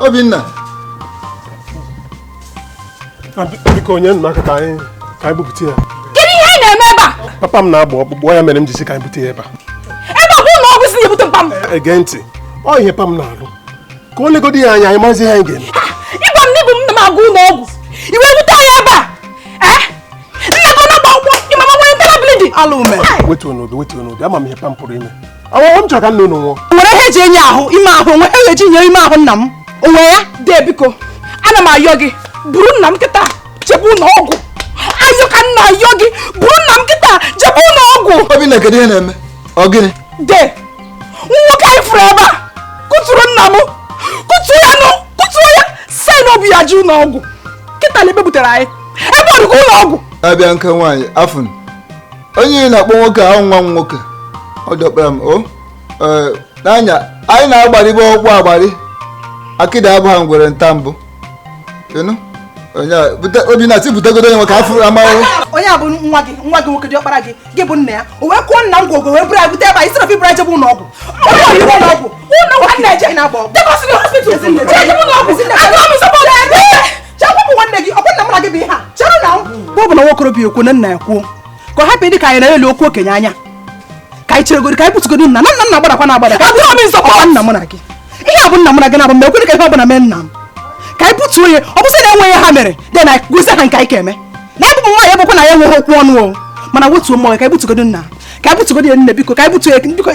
Obinna. Biko onye nna aka ka anyị bupute ya. Gịnị ihe na-eme ebe a? Papa m na-agba ọkpụkpụ ya mere m ji si ka anyị bute ya ebe a. Ebe ọ bụ na ọgwụ si na-ebute mpa m. Ege ntị, ọ ihe papa m na-alụ. Ka o legodi ya anya anyị mazi ihe anyị ga-eme. Ịgwa m n'ibu m na m agụ ụlọ ọgwụ. Iwe bute ya ebe a. Nna gị na-agba ụgbọ ịmama nwere ntara blidi. Alụ ume. Wetuo n'obi, ama m ihe pam pụrụ ime. Ọwụwa m chọrọ ka nna unu nwụọ. Nwere ihe eji enye ahụ ime ahụ, nwe ihe eji nye ime ahụ nna m. Onwe ya, dee biko. Ana m ayọ gị, buru nna m kịta jebu ụlọ ọgwụ. Ayọ ka nna ayọ gị, buru nna m kịta jebu ụlọ ọgwụ. Obinna, kedu ihe na-eme? Ọ gịnị? Dee, nwoke anyị fụrụ ebe a kụtụrụ nna m, kụtuo ya, sị na obi ya ji ụlọ ọgwụ. Kịta na ebe butere anyị, ebe ọ dịkwa ụlọ ọgwụ. Abịa nke nwaanyị, afụn. Onye na-akpọ nwoke ahụ nwa m nwoke. Ọ dọkpara m, n'anya, anyị na-agbarịbe ọkpụ agbarị. Akịda abụ ha ngwere nta mbụ. Obinna butegodo onye nwoke afọ amaghị. Onye a bụ nwa gị nwoke dị ọkpara gị, gị bụ nna ya. O wee kụọ nna m gwogwo wee buru ya bute ebe a isi na ofi buru ejebe ụlọ ọgwụ. Bụ na nwokorobịa ekwu na nna ya kwuo ka ọ hapụ ịdị ka anyị na-ele okwu okenye anya. Ka anyị cheregodi ka anyị pụtụgodi nna na-agbadakwa na-agbada ka nna m na gị. Ihe a bụ nna m na gị na-abụ mgbe ekwere ka ihe ọbụla mee nna m ka anyị pụtuo ya. Ọ bụsị na enweghị ha mere dị na gosi ha nke anyị ka eme na ebụbụ nwa ya ebụkwa na ya enweghị okwu ọnụ o mana wetuo mmụọ ka anyị pụtụgodi nna ka anyị pụtụgodi ya nne biko ka anyị pụtuo ya biko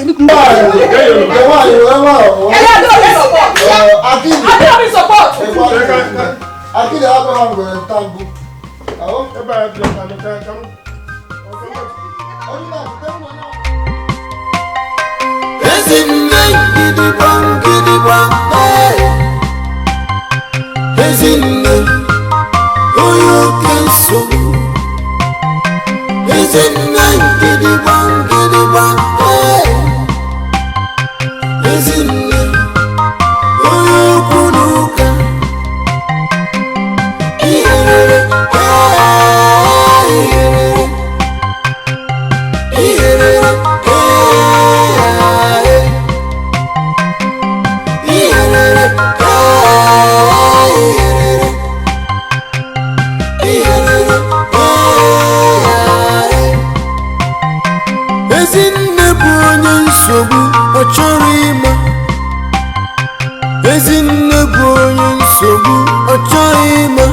Ezinne bụ onye nsogbu ọchọghị ime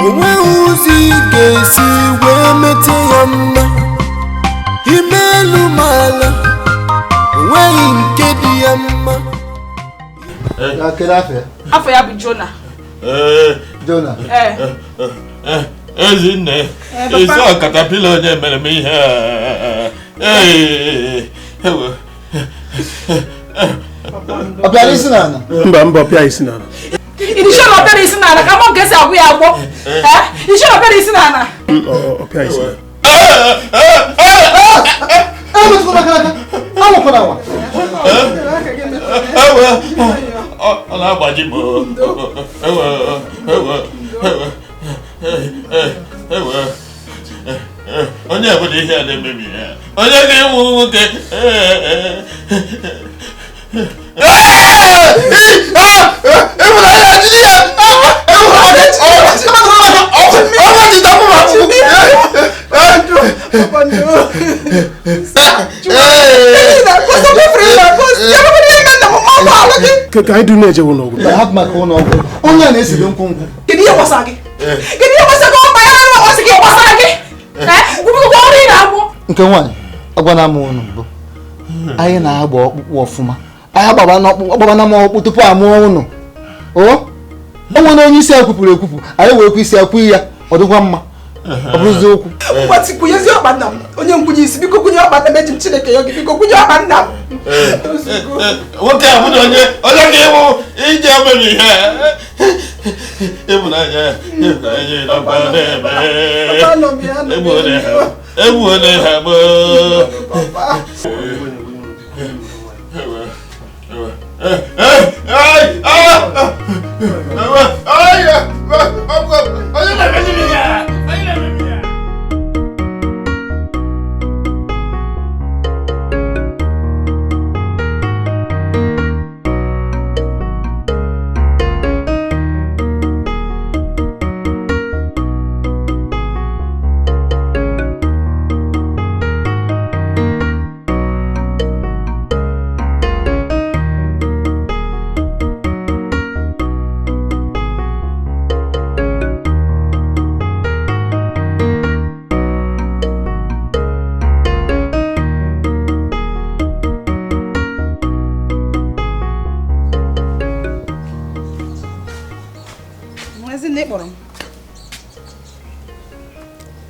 onweghị ụzọ ị ga-esi wee mete ya mma ime elu ma ala onweghị nke dị ya mma. Afọ ya bụ Jona. Jona. Ezinne, ịsọ katapila onye mere m ihe ọpịara isi n'ala. Mba ọpịa isi n'ala. Ịdịchọ na ọpịara isi n'ala ka mụ ga-esi agwụ ya agwọ. Ịdịchọ na ọpịara isi n'ala. Ọpịa isi n'ala. ọ na-agbaji m onye ọbụla ihe a na-emebi ya onye ga-enwe nwoke ka anyị dum na-ejewu n'ọgwụ. Hapụ maka ụlọ ọgwụ. Onye a na-esibe nkwụnkwụ. Kedu ihe gbasara gị? Kedu ihe gbasara gị? Ọkpa ya na-amasị gị gbasara gị? Gwụbụgwọ ọrụ ị na-agbụ. Nke nwaanyị, agwana m ụnụ mbụ. Anyị na-agba ọkpụkpụ ọfụma. Anyị agbabana m ọkpụ tupu amụọ ụnụ. O nwere onye isi ya kwupụrụ ekwupụ, anyị wee kwa isi ya kwụ ya, ọ dịkwa mma. Ọ bụrụzi okwu. Mgbatị kwunyezi ọkpa nna m. Onye nkwunye isi biko kwunye ọkpa nna m eji m Chineke ya gị biko kwunye ọkpa nna m. Nwoke a bụrụ onye ga-enwu ije omere ihe ịbụnanya nọkwa na-eme egbuole ha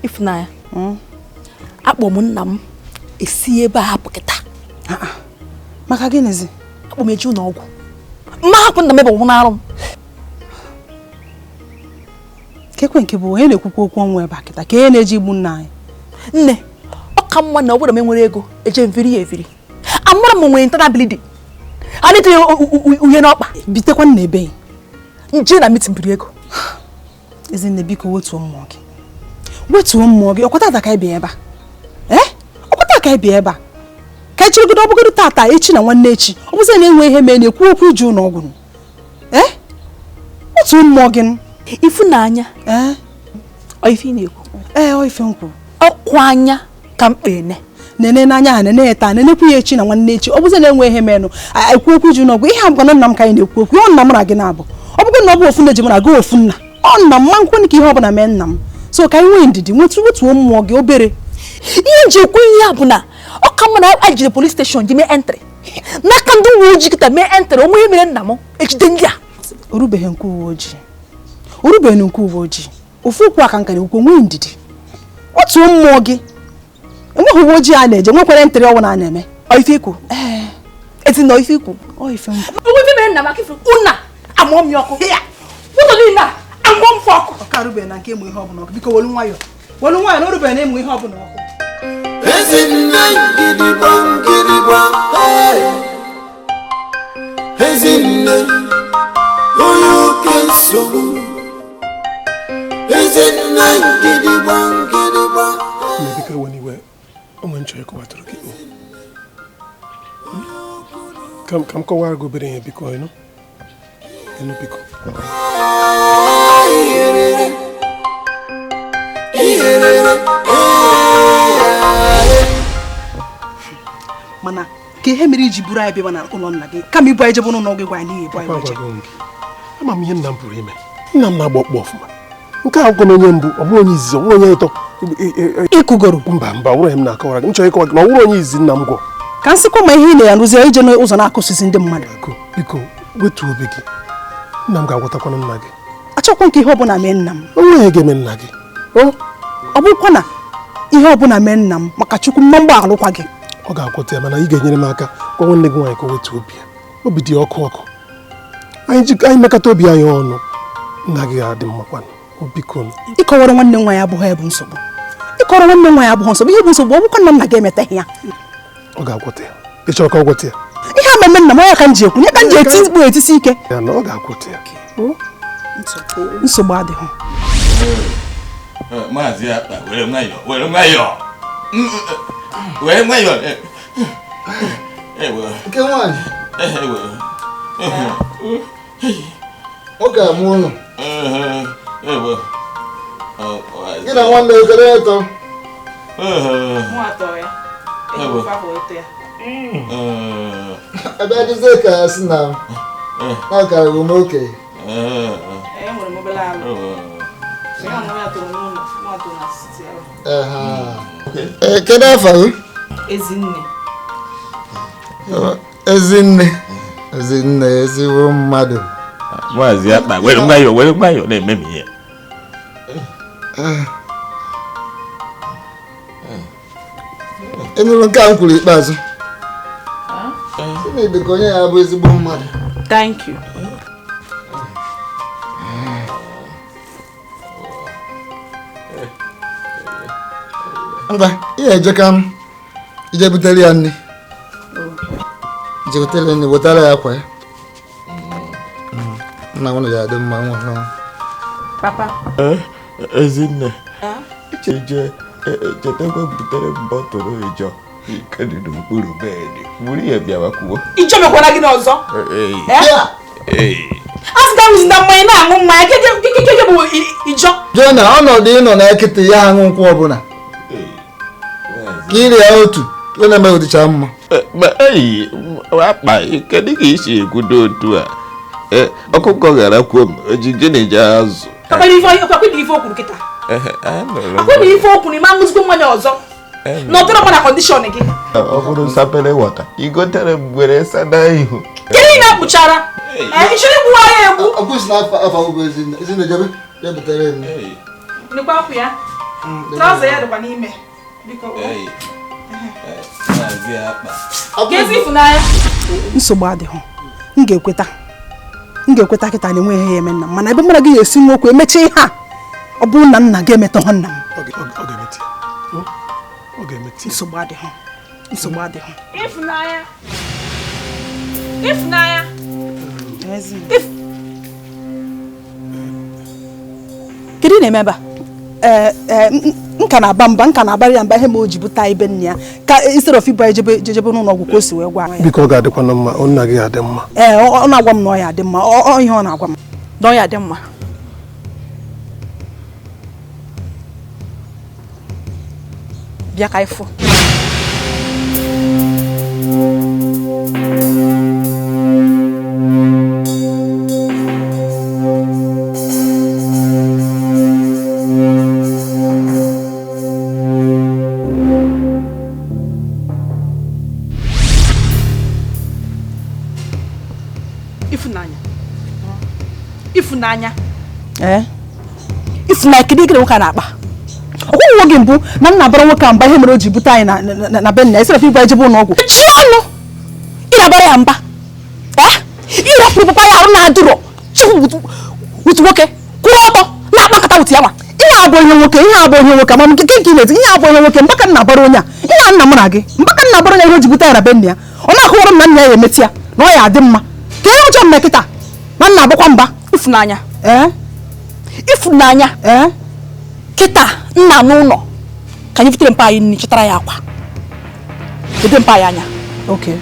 Ifnaya. Akpọ m nna m esi ebe a hapụ kịta. Maka gịnịzi? Akpọ m eji ụlọ ọgwụ. Mma hapụ nna m ebe ọ na-arụ m. Kekwe nke bụ onye na-ekwukwa okwu ọnwụ ebe a kịta ka onye na-eji igbu nna anyị. Nne, ọ ka mma na ọ bụrụ m enwere ego eje mviri ya eviri. Amara m nwere internal bleeding. A na-etinye uhie n'ọkpa. Bitekwa nna ebe nje na meeting biri ego. Ezinne biko wetuo mmụọ gị. Wetuo mmụọ gị. Ọkwata aka ịbịa ebe a. Ọkwata aka ịbịa ebe a. Ka echirigodo ọbụgodo tata echi na nwanne echi. Ọ bụzi na-enwe ihe mee na-ekwu okwu iju ụlọ ọgwụ. Wetuo mmụọ gị. Ifụnanya. Ọ ife ị na-ekwu. Ọ ife nkwu. Ọkụ anya ka mkpene. Nene n'anya ha nene eta nenekwu ya echi na nwanne echi. Ọ bụzi na-enwe ihe mee ekwu okwu iju ụlọ ọgwụ. Ihe abụkwa nna m ka anyị na-ekwu okwu. Ọ nna m na gị na-abụ. Ọ bụgo na ọ bụ ofu nne ji m na gị ofu nna. Ọ nna m ma nkwenye ka ihe ọ bụla mee nna m. So ka anyị nwee ndidi wetuo mmụọ gị obere. Ihe nji ekwu ihe bụ na ọ ka mma na a jiri police station ji mee entry. N'aka ndị uwe ojii kịta mee entry onwe ihe mere nna m ejide ndị a. Orubeghị nke uwe ojii. Orubeghị nke uwe ojii. Ofu okwu aka nka na-ekwu nwee ndidi. Wetuo mmụọ gị. Enweghị uwe ojii a na-eje nwekwara entry ọwụ na a na-eme. Ọ ife ikwu. Eti na ife ikwu. Ọ ife nkwu. Onwe ife mere nna m akifu ụna amụọ m ọkụ. Ụtọ niile amụọ m ọkụ. Ọ ka rubeghị na nke ịmụ ihe ọbụla ọkụ. Biko welu nwayọ. Welu nwayọ na orubeghị na ịmụ ihe ọbụla ọkụ. Ezinne gidigba Ezinne onye oke nsogbu Ezinne gidigba Biko ewe n'iwe onwe nchọ ịkọwatụrụ gị ka m kọwara gị obere ihe biko ịnụ biko Mana ka ihe mere iji buru anyị bịa na ụlọ nna gị kama ibu anyị jebe n'ụlọ gị gwa anyị n'ihi ebu anyị ama m ihe nna m pụrụ ime nna m na-agba ọkpụ ọfụma nke a gwụkwọ onye mbụ ọ bụrụ onye izizi ọ bụrụ onye ịtọ ịkụgoro mba nwere m na-akọwara gị m chọrọ ịkọwa gị na ọ bụrụ onye izizi nna m gwọ ka nsịkwa ma ihe ị na-arụzi ije n'ụzọ na-akụsisi ndị mmadụ biko wetuo obi gị nna m ga-agwatakwana nna gị achọkwa nke ihe ọbụla mee nna m o nweghị ga-eme nna gị ọ bụrụkwa na ihe ọbụla mee nna m maka Chukwu mma mgba alụkwa gị ọ ga-akwụta ya mana ị ga-enyere m aka gwa nwanne gị nwaanyị ka o wetuo obi ya obi dị ọkụ ọkụ anyị mekọta obi anyị ọnụ nna gị ga-adị mma kwanụ biko ịkọwara nwanne nwa ya abụghị bụ nsogbu ịkọrọ nwanne nwa ya abụghị nsogbu ihe bụ nsogbu ọ bụkwa na nna gị emetaghị ya ọ ga-agwọta ya ị chọrọ ka ọ gwọta ya ihe a mmemme nna m ya ka m ji ekwu ya ka m ji eti mkpu etisi ike ya na ọ ga-agwọta ya nsogbu adịghị Maazị Akpa were nwayọọ were nwayọọ were nwayọọ nke nwaanyị ọ ga-amụ ụlọ gị na nwanne ekere eto ebe adịzie ka ya si na ọ karịrị m okenye kedu afọ gị? Ezinne ezigbo mmadụ. Maazị Akpa were nwayọọ na-eme m ihe. Ịnụrụ nke a m kwuru ikpeazụ dị ka onye ya bụ ezigbo mmadụ. Thank you. Mba, ihe eje ka m ije butere ya nri. Ije butere nri wetara ya akwa ya. Nna nwunye ya dị mma nwa ha. Papa. Ezinne. Chetakwa butere m bọtụlụ ịjọ ike dị n'okpuru bedị. Buru ya bịawa kwuo. Ịjọ mekwara gị n'ọzọ? Asịga m na mmanya na-aṅụ mmanya keke bụ ịjọ. Jụọ na ọnọdụ ịnọ na ekete ya aṅụ nkwụ ọbụla. Ka iri ya otu ọ na-eme ụdịcha mma. Akpa kedu ka isi ekwudo otu a? Ọkụkọ gara kwuo m ojije na-eje azụ. Akwụghị ife okwu kịta. Akwụghị ife okwu n'ime aṅụzigbo mmanya ọzọ. N'ọtụrụ na kọndishọn gị. Ọ bụrụ sapele wọta igotere mgbere sada ihu. Kedu na-akpụchara? Ịchọrọ igbu ya egbu. Ọ kwụsị n'afọ bụ Ezinne jebe ya butere m. Nekwa akwụ ya. Traụza ya dịkwa n'ime. Biko. Maazị Akpa. Gezi Ifunanya. Nsogbu adịghị. M ga-ekweta kịta na enweghị ya eme nna m mana ebe mara gị ga-esi nwa okwu emechi ihe a ọ bụrụ na nna gị emetọghọ nna m. Ọ ga-emeti ya. Nsogbu adịghị. Ifunanya. Kedu na-eme ebe a? Nka na-aba mba nka na-abara ya mba ihe ma o ji bụta ibe nne ya ka instead of ibu jejebe n'ụlọ ọgwụ ka o si wee gwa ya. Biko ọ ga-adịkwa na mma nna gị adị mma. Ọ na-agwa m na ọ ya adị mma ihe ọ na-agwa m na ọ ya dị mma. Bịa ka ịfụ. Ifunanya. Ifunanya kedu ike nwoke a na-akpa ọkwụ nwoke mbụ na nna bara nwoke a mba ihe mere o ji bute anyị na be nna ya sịrị igwe ejebe ụlọ ọgwụ chi ọnụ ị na-abara ya mba ịrapụrụ papa ya arụ na-adụrọ chukwu wutu nwoke kwụrụ ọtọ na-akpakọta wutu ya nwa ihe abụ ihe nwoke ama m nke nke na-eti ihe abụ ihe nwoke mbaka nna bara onye a ihe nna m na gị mbaka nna bara onye ihe o ji bute anyị na be nna ya ọ na-akụwara m na nna ya emeti ya na ọ ya adị mma ka ihe ụjọ mme kịta na nna agbakwa mba Ifunanya. Ifunanya. Kita nna n'ụlọ ka anyị butere mpa anyị nri chetara ya akwa. Ebe mpa anyị anya. Okay.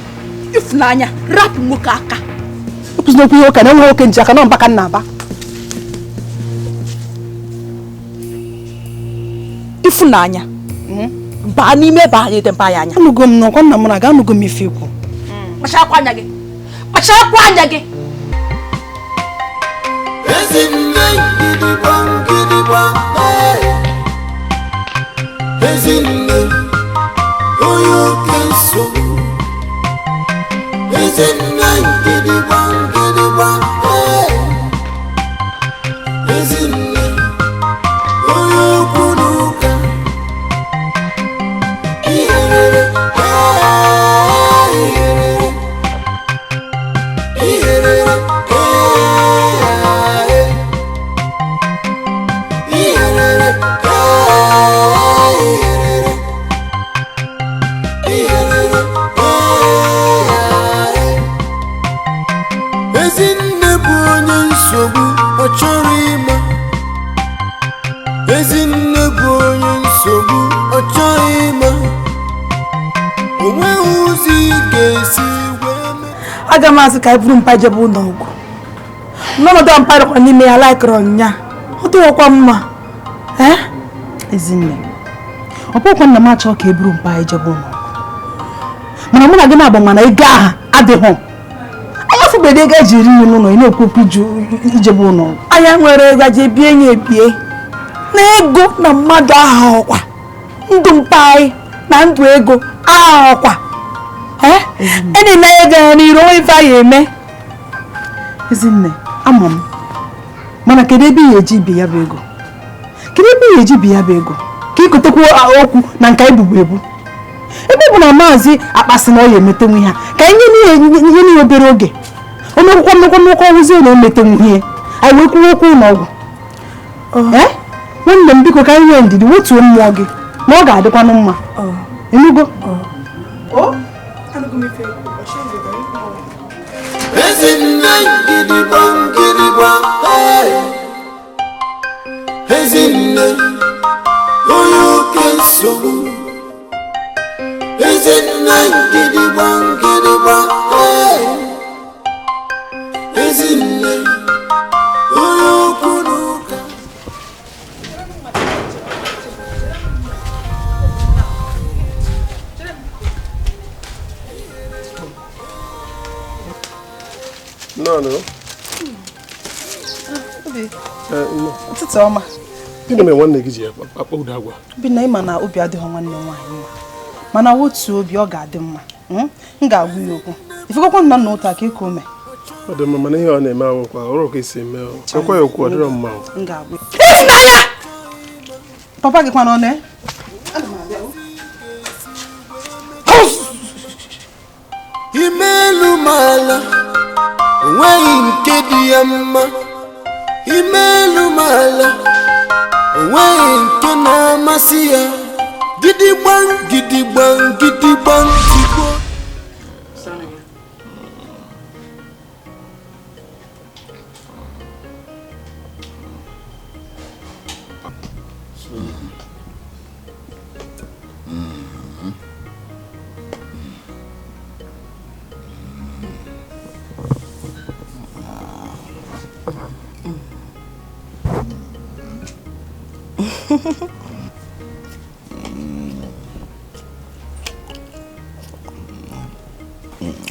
Ifunanya rapụ nwoke aka. Okwu n'okwu ihe ụka na enwe nwoke nji aka na mbaka nna aba. Ifunanya. Baa n'ime ebe anyị ete mpa anyị anya. Anụgo m n'ọkwa nna m na-aga anụgo m ife ikwu. kpachakwa anya gị kpachakwa anya gị Ezinne gidigba Ezinne onye oke nsogbu Ezinne gidigba Ezinne onye okwu n'ụka iherere Ezinne bụ onye nsogbu ọ chọrọ ịma Ezinne bụ onye nsogbu ọ chọrọ ịma onweghị ụzọ ị ga-esi wee mee aga m asị ka anyị buru mpa jebe ụlọ ọgwụ n'ọnọdụ mpa dịkwa n'ime ya laikịrị ọnya ọ dịghịkwa mma Ezinne ọ bụghịkwa nna m achọ ka e buru mpa anyị jebe ụlọ ọgwụ mana mụ na gị na-agba mana ego aha adịghị anya fụgbede ego eji iri nri n'ụlọ ị na-ekwu okwu ijebe ụlọ ọgwụ anya nwere ego ji ebie ya ebie na ego na mmadụ aha ọkwa ndụ mpa anyị na ndụ ego aha ọkwa enyi na ego ya n'iru onwe ife anyị eme Ezinne ama m mana kedu ebe ị ga-eji ibi ya bụ ego kedu ebe ị ga-eji ibi ya bụ ego ka ịkotekwa okwu na nka ibubu ebu ebe ọ bụ na maazị akpasị na ọ ya emetenwu ihe ka anyị nye n'ihe obere oge omekwụkwọ mmekọ ọwụzie na emetenwu ihe anyị wee kwuo okwu n'ọgwụ nwanne m biko ka anyị nwee ndidi wetuo mmụọ gị na ọ ga-adịkwanụ mma enugo Ezinne gidigba Ezinne onye oke nsogbu Ezinne gidigba Ezinne onye okwu n'ụka No. Ụtụtụ ọma. Gịnị mere nwanne gị ji akpa ụda agwa? Bi na ịma na obi adịghị nwanne m nwaanyị mma. Mana otu obi ọ ga-adị mma. M ga-agwa ya okwu. Ifekọkwa nna nna ụta ka ị ka ome. Ọ dị mma mana ihe ọ na-eme awụkwa ọrụ ka esi eme chekwa ya okwu ọ dịrọ mma. M ga-agwa ya. Papa gị kwana ọ na? Imelu mala onweghị nke dị ya mma Imelu mala onweghị nke na-amasị ya gidigba tigbo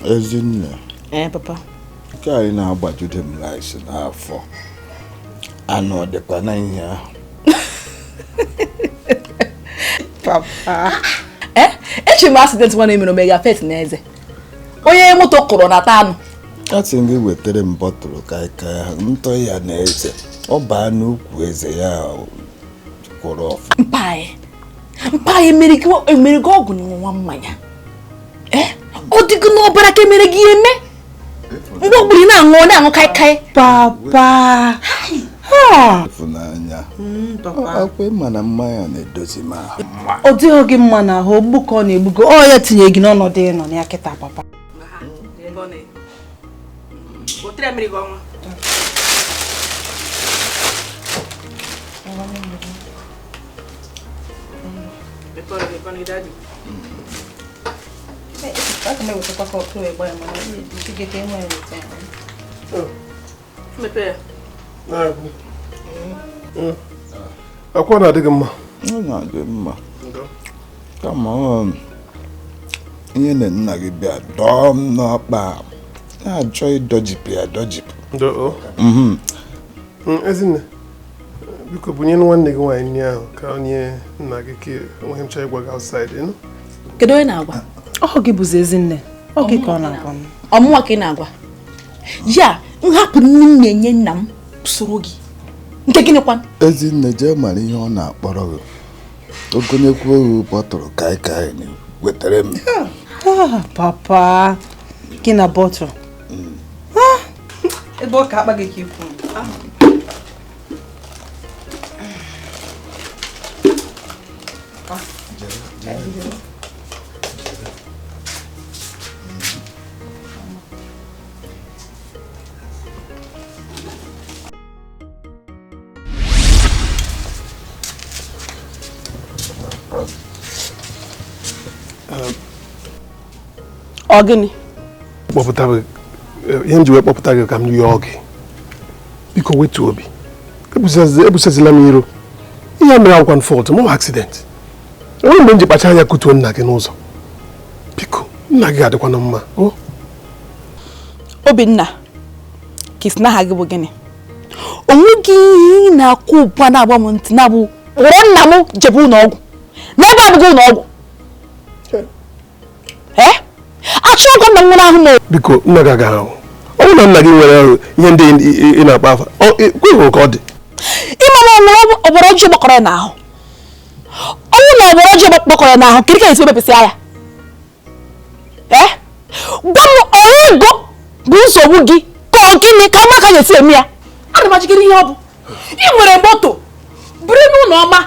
Ezinne. Papa. Nke anyị na-agbajude m rice n'afọ. Anụ dịkwa na ihe ahụ. Papa. Echi m accident nwa na-emere omega fet na eze. Onye moto kụrụ na tanụ. Asị gị wetara m bọtụlụ ka ntọ ya na eze. Ọ baa n'ukwu eze ya kwụrụ ọfụ. Mpaghị emere gị ọgwụ na nwa mmanya. Ọ dịgị n'ọbara ka emere gị eme. Mgbe ogbiri na-aṅụ kaikai. Papa. Ịfụnanya. Akwa ịma na mmanya na-edozi m ahụ. Ọ dịghị gị mma n'ahụ ogbu ka ọ na-egbugo ọ ya tinye gị n'ọnọdụ ịnọ na ya kịta papa. Akwa na-adị gị mma. Ọ na-adị mma. Kama ihe na nna gị bịa dọọ m n'ọkpa na-achọ ịdọjipụ ya dọjipụ. Ezinne, biko bunye nwanne gị nwaanyị nri ahụ ka onye nna gị ka onwe m chọrọ ịgwa gị outside, ịnụ? Kedu onye na-agwa? Ọ gị bụzi Ezinne. Ọ gị ka ọ na-agwa m. Ọmụnwa ka ị na-agwa. Ya, nhapụ nne m na-enye nna m soro gị. Nke gịnịkwa? Ezinne jee mara ihe ọ na-akpọrọ gị. Ogonyekwuo ohu bọtụrụ kaikai na wetara m. Papa, gị na bọtụrụ. Ebe ọ ka akpa gị ka ikwu. Ọ gịnị? Ihe m ji wee kpọpụta gị ka m yọọ gị. Biko wetu obi. Ebusazila m iro. Ihe mere akwụkwan fault, ma ọ accident. Onye mgbe m ji kpacha anya kutuo nna gị n'ụzọ. Biko, nna gị adịkwa na mma. Obinna, kisna ha gị bụ gịnị? Onweghị ihe na-akwụ ụba na-agba m ntị na-abụ kpọrọ nna m jebe ụlọ ọgwụ. N'ebe abụghị ụlọ ọgwụ. Achọghị ka nna m nwere ahụ m. Biko, nna gị agaghị ahụ. Ọ bụrụ na nna gị nwere ihe ndị ị na-akpa afa, kweghị ka ọ dị. Ịma na ọnwere ọbara ọjọọ gbakọrọ ya n'ahụ. Ọnwụ na ọbara ọjọọ gbakọrọ ya n'ahụ, kiri ka esi mepesịa ya. Gwa m ọrụ ego bụ nsogbu gị ka ọ gịnị ka ama ka na-esi eme ya. Ana m ajikere ihe ọ bụ. Ị nwere moto, buru n'ụlọ ọma,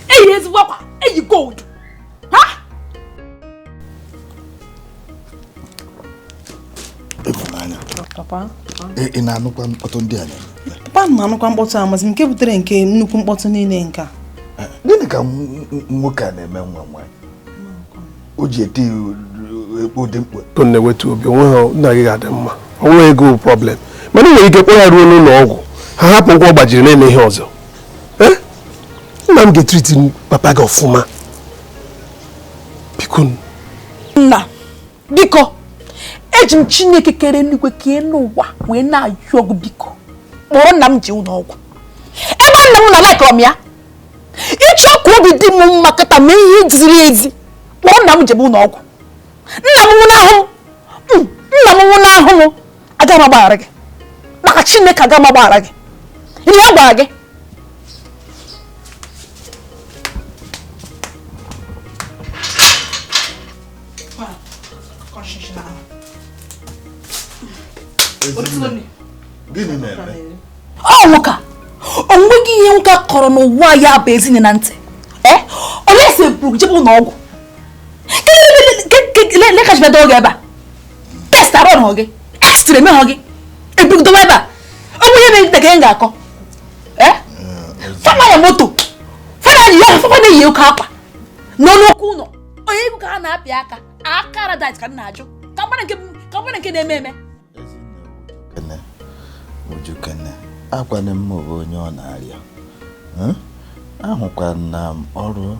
eyi ezigbo akwa, eyi gold. Papa. Ị na-anụkwa mkpọtụ ndị anyị? Papa m anụkwa mkpọtụ amasị m nke butere nke nnukwu mkpọtụ niile nke a. Gịnị ka nwoke a na-eme nwa nwaanyị? O ji eti ụdị mkpu. Ka na-ewetu obi, onwe nna gị ga-adị mma. O nweghị ego problem. Mana ị nwere ike kpọrọ ya ruo n'ụlọ ọgwụ. Ha hapụ ụgwọ gbajiri na-eme ihe ọzọ. Nna m ga-etriti papa gị ọfụma. Biko. Nna, biko. Eji m Chineke kere n'igwe ka n'ụwa wee na-ayọ ọgụ biko. Kpọrọ nna m ji ụlọ ọgwụ. Ebe nna m na-alekọrọ m ya. Ịchọ ka obi dị m mma kata mee ihe ziri ezi. Kpọrọ nna m jebe ụlọ ọgwụ. Nna m nwụrụ ahụ. Nna m nwụrụ ahụ. Agaghị m agbaghara gị. Maka Chineke agaghị m agbaghara gị. Ihe ọ gwara gị. Gịnị na-eme? Ọ nwoke o nweghị ihe nwoke kọrọ n'ụwa ya bụ Ezinne na ntị. Ole ese buru jebe ụlọ ọgwụ. Lekachibeda oge ebe a. Test arụ ọhụ gị. X-ray mee hụ gị. Ebugodowe ebe a. Ọ bụ ihe na-egide ka ị ga-akọ. Fama ya moto. Fama ya ya fama na-eyi oke akwa. Nọ n'okwu ụlọ. Onye ibu ka ha na-apị aka. Aka radite ka m na-ajụ. Ka mmadụ nke na-eme eme. Ojukene, akwana m bụ onye ọ na-arịa. Ahụkwa na ọrụ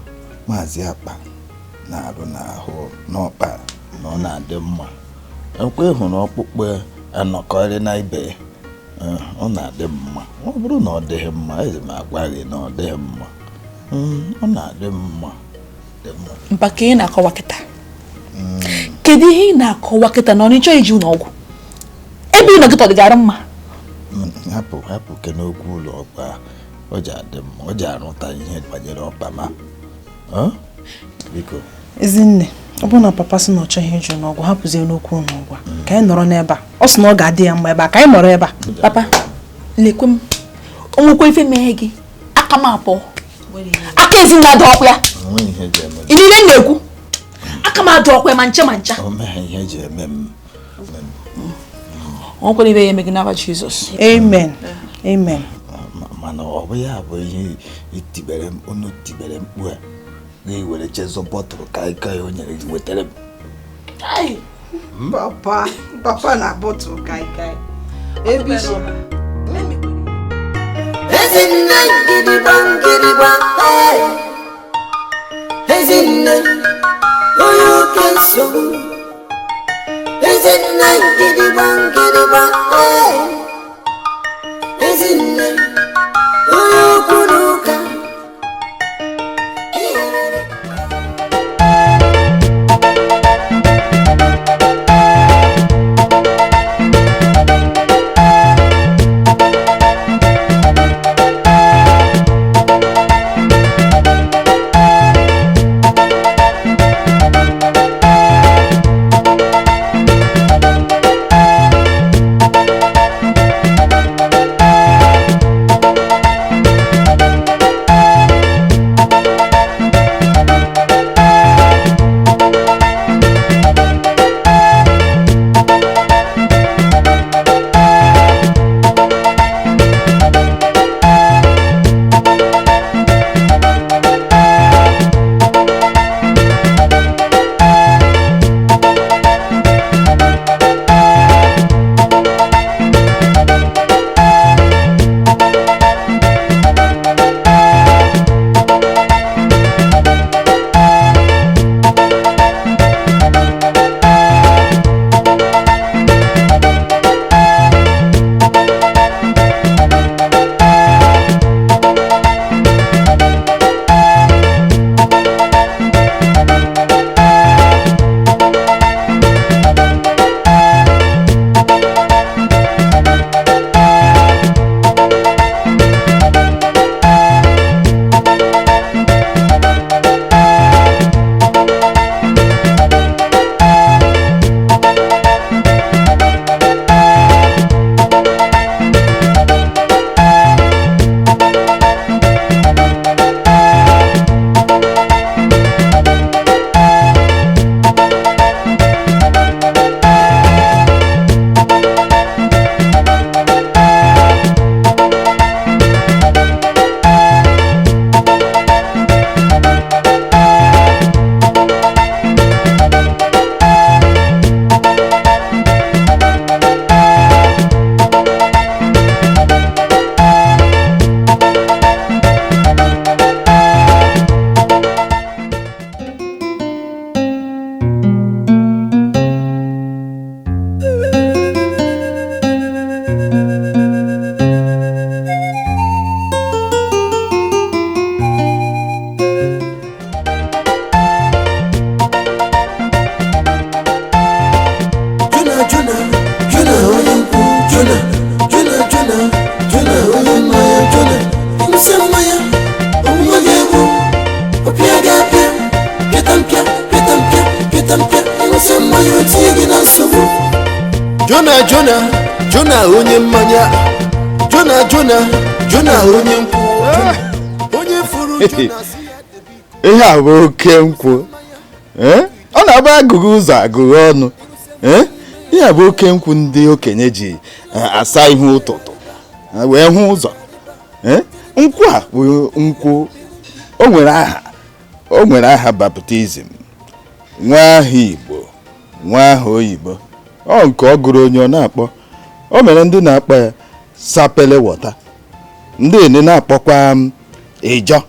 Maazị Akpa na-arụ n'ahụ n'ọkpa na ọ na-adị mma. Ekwe hụrụ ọkpụkpụ anọkọrị na ibe ọ na-adị mma. Ọ bụrụ na ọ dịghị mma, ezi m agwa gị na ọ dịghị mma. Ọ na-adị mma. Mpa ka ị na-akọwa kịta. Kedu ihe ị na-akọwa kịta na ọ n'ịchọ iji ụlọ ọgwụ? Ebe ị nọgịta ọ dịgara mma. Hapụ ke n'okwu ụlọ ọkpa o ji adị mma, o ji arụta ihe banyere ọkpa ma. Biko. Ezinne, ọ bụrụ na papa sị na ọ chọghị iju n'ọgwụ, hapụzie n'okwu n'ọgwụ. Ka anyị nọrọ n'ebe a. Ọ sị na ọ ga-adị ya mma ebe a, ka anyị nọrọ ebe a. Papa, lekwe m. O nwekwa ife meghe gị. Aka m apụ. Aka Ezinne adị ọkụ ya. Ị niile na-ekwu. Aka m adị ọkụ ya ma ncha ma ncha. O meghị ihe eji eme m. Ọ kwere ibe ya eme gị n'aha Jizọs. Amen. Amen. Mana ọ bụ ya bụ ihe itibere unu tibere mkpu a ga-ewere chezọ bọtụrụ kaikai o nyere gị wetara m. Papa na bọtụrụ kaikai. Ebiso. Ezinne gidigba Ezinne onye oke nsogbu Ezinne gidigba Ezinne onye okwu n'ụka Jona onye mmanya Jona onye nkwụ onye furu Jona ihe a bụ oke nkwụ ọ na-agba agụgụ ụzọ agụgụ ọnụ ihe a bụ oke nkwụ ndị okenye ji asa ihu ụtụtụ wee hụ ụzọ nkwụ a bụ nkwụ o nwere aha baptizim nwa aha Igbo nwa aha oyibo ọ nke ọ gụrụ onye ọ na-akpọ o mere ndị na-akpọ ya sapele wọta ndị ene na-akpọkwa ịjọ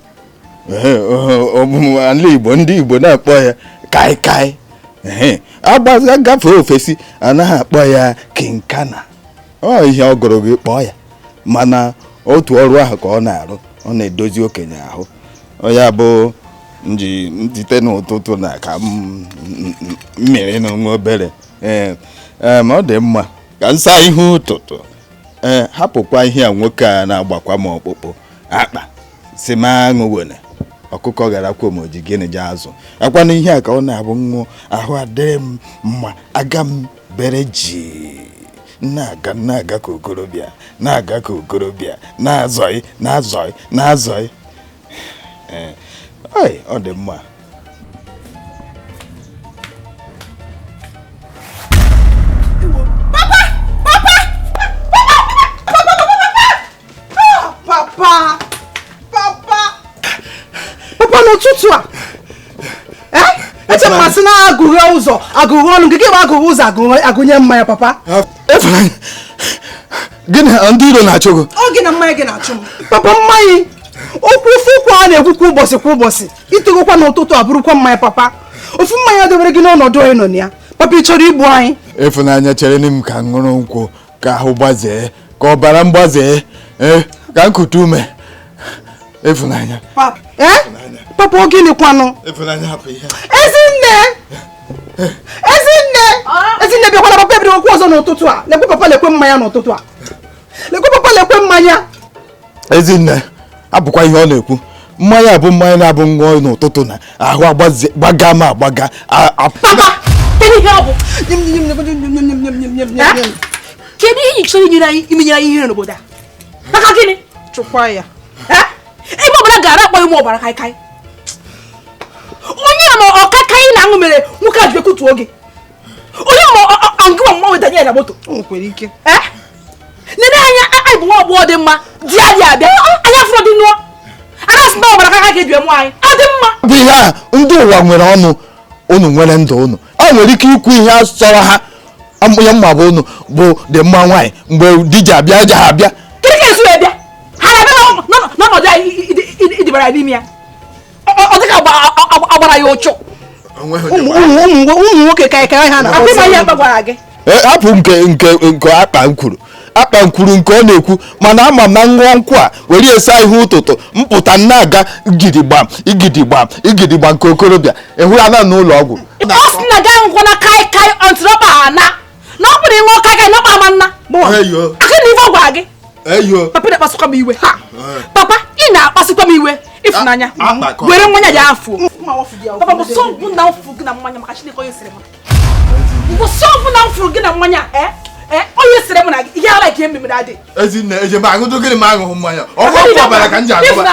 ndị Igbo na-akpọ ya kaikai agbaza gafee ofesi anaghị akpọ ya kinkana ọ ihe ọ gụrụ gị kpọọ ya mana otu ọrụ ahụ ka ọ na-arụ ọ na-edozi okenye ahụ ya bụ njite n'ụtụtụ na ka mmiri n'onwe obere ma ọ dị mma ka nsa ihe ụtụtụ hapụkwa ihe a nwoke a na-agbakwa m ọkpụkpụ akpa si ma aṅụ wene ọkụkọ gara kwomoji gịnị je azụ akwana ihe a ka ọ na-abụ ṅụọ ahụ adịrị m mma aga m bere ji na-aga ka okorobịa na-azọghị ọ dị mma. Papa n'ụtụtụ a eche mmasị na agụghị ụzọ agụghị ọnụ gị bụ agụghị ụzọ agụnye mmanya papa. Gịnị ndị iro na-achụ gị? Ọ gị na mmanya gị na-achụ m papa. Mmanya okwu ụkwụ a na-ekwukwa ụbọchị kwa ụbọchị itegokwa n'ụtụtụ abụrụkwa mmanya papa. Ofu mmanya dobere gị n'ọnọdụ onye nọ na ya papa ị chọrọ igbu anyị? Ịfụnanya chere m ka ṅụrụ nkwụ ka ahụ gbazee ka ọbara mgbazee ka nkụta ume. Ịfụnanya. Papa ọ gịnịkwanụ? Ịfụnanya hapụ ihe. Ezinne bịakwara papa ebiri okwu ọzọ n'ụtụtụ a. Lekwe papa lekwe mmanya n'ụtụtụ a. Lekwe papa lekwe mmanya. Ezinne abụkwa ihe ọ na-ekwu. Mmanya bụ mmanya na-abụ ṅụọ n'ụtụtụ na ahụ agbaga ma agbaga. Papa, kedu ihe ọ bụ? Kedu ihe ịchọrọ imenyere anyị ihe n'obodo a? Maka gịnị? Chụkwa ya. Ebe ọbụla gara akpọ ime ọbara kaikai. Onye ma ọkakai na aṅụ mere nwoke ajụ ekutu oge. Onye ma angụwa mmanwụ danye na moto. O nwekwara ike. Nene anya anyị bụ nwa agbọghọ dị mma di adị abịa anya fụrụ dị nụọ. Ana sị na ọbara kaikai ga-eji eme anyị. Ọ dị mma. Bụ ihe a ndị ụwa nwere ọnụ unu nwere ndụ unu. Ọ nwere ike ikwu ihe a sọrọ ha. Ya mma bụ unu bụ dị mma nwaanyị mgbe di ji abịa eji ha abịa. Kedu ka esi wee bịa? Ha na-abịa n'ọnọdụ anyị idibara n'ime ya. Ọ dịka agbara ya ụchụ. Ụmụ nwoke ka ha na akwa ihe gbagwara gị. Hapụ nke akpa nkwuru nke ọ na-ekwu mana ama m na ṅụọ nkwụ a were esa ihe ụtụtụ mpụta na-aga igidigbam nke okorobịa ịhụ ya na n'ụlọ ọgwụ. Ọ sị na gaa nkwụ na kaikai ọntụrọba ana na ọ bụrụ ịṅụọ kaikai na ọkpa ama nna. Aka na ife ọ gwara gị. Papa na-akpasịkwa m iwe. Papa ị na-akpasịkwa m iwe. Ịfụnanya were mmanya ya afọ. Papa bụ sọ mbụ na mfụ gị na mmanya maka Chineke onye sịrị m. Bụ sọ mbụ na mfụ gị na mmanya onye sịrị m na ihe ala ike mmemme adị. Ezinne eje ma aṅụdụ gịnị ma aṅụhụ mmanya. Ọ bụ ọbara ka m ji agụba.